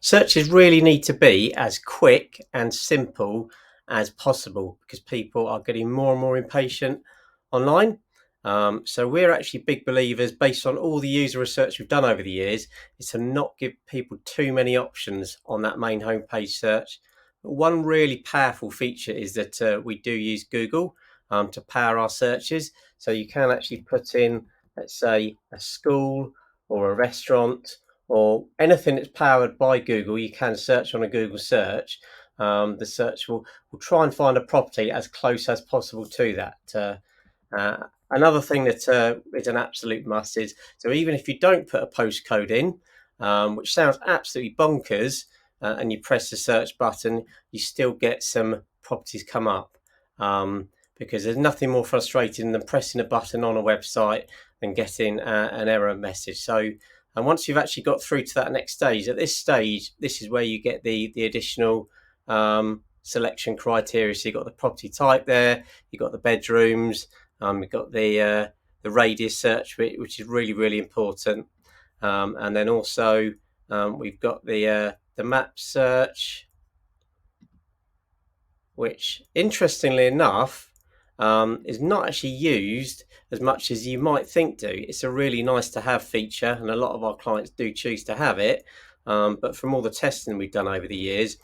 Searches really need to be as quick and simple as possible because people are getting more and more impatient online. So we're actually big believers, based on all the user research we've done over the years, is to not give people too many options on that main homepage search. But one really powerful feature is that we do use Google to power our searches. So you can actually put in, let's say, a school or a restaurant or anything that's powered by Google. You can search on a Google search. The search will try and find a property as close as possible to that. Another thing that is an absolute must is, so even if you don't put a postcode in, which sounds absolutely bonkers, and you press the search button, you still get some properties come up. Because there's nothing more frustrating than pressing a button on a website and getting an error message. So, and once you've actually got through to that next stage, at this stage, this is where you get the additional selection criteria. So you've got the property type there, you've got the bedrooms, you've got the radius search, which is really, really important. And then also we've got the map search, which interestingly enough is not actually used as much as you might think do. It's a really nice to have feature, and a lot of our clients do choose to have it. But from all the testing we've done over the years,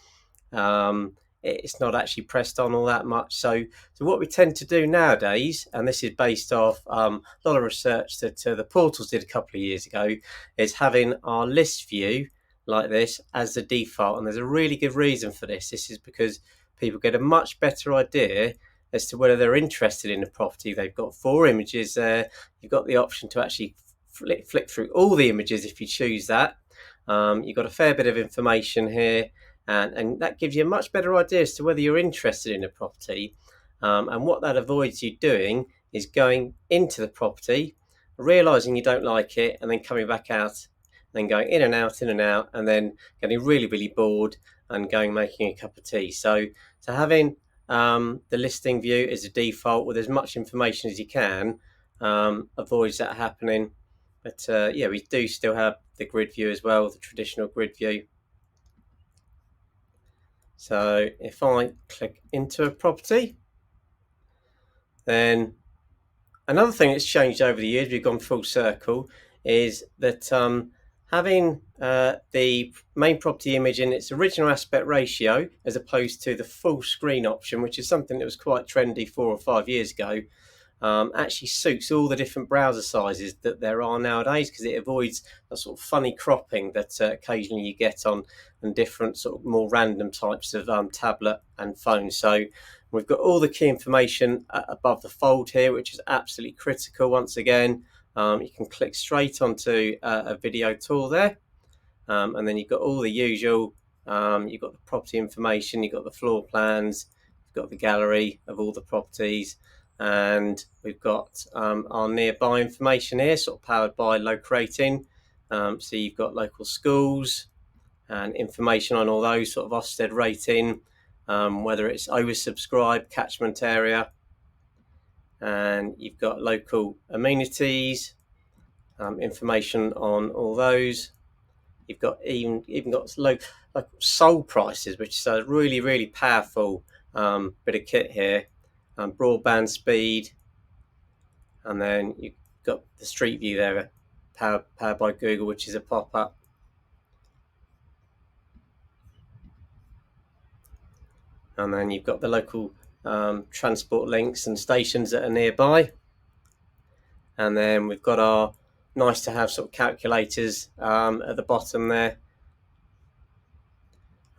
it's not actually pressed on all that much. So what we tend to do nowadays, and this is based off a lot of research that the portals did a couple of years ago, is having our list view like this as the default. And there's a really good reason for this. This is because people get a much better idea as to whether they're interested in the property. They've got 4 images there. You've got the option to actually flick through all the images if you choose that. You've got a fair bit of information here, and that gives you a much better idea as to whether you're interested in a property. And what that avoids you doing is going into the property, realizing you don't like it, and then coming back out, then going in and out, and then getting really, really bored and going making a cup of tea. So having the listing view as a default with as much information as you can avoids that happening. But yeah, we do still have the grid view as well, the traditional grid view. So if I click into a property, then another thing that's changed over the years, we've gone full circle, is that having the main property image in its original aspect ratio as opposed to the full screen option, which is something that was quite trendy 4 or 5 years ago, actually suits all the different browser sizes that there are nowadays, because it avoids the sort of funny cropping that occasionally you get on different sort of more random types of tablet and phone. So we've got all the key information above the fold here, which is absolutely critical. Once again, you can click straight onto a video tool there, and then you've got all the usual, you've got the property information, you've got the floor plans, you've got the gallery of all the properties, and we've got our nearby information here, sort of powered by Local Rating. So you've got local schools and information on all those, sort of Ofsted rating, whether it's oversubscribed, catchment area, and you've got local amenities, information on all those. You've got even got local sold prices, which is a really, really powerful bit of kit here. Broadband speed, and then you've got the street view there, powered by Google, which is a pop-up. And then you've got the local transport links and stations that are nearby. And then we've got our nice to have sort of calculators at the bottom there.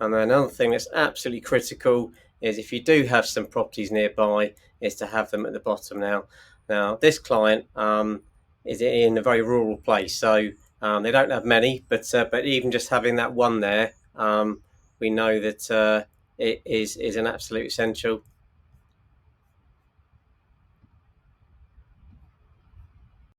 And then another thing that's absolutely critical is, if you do have some properties nearby, is to have them at the bottom. Now this client is in a very rural place, so they don't have many, but even just having that one there, we know that it is an absolute essential.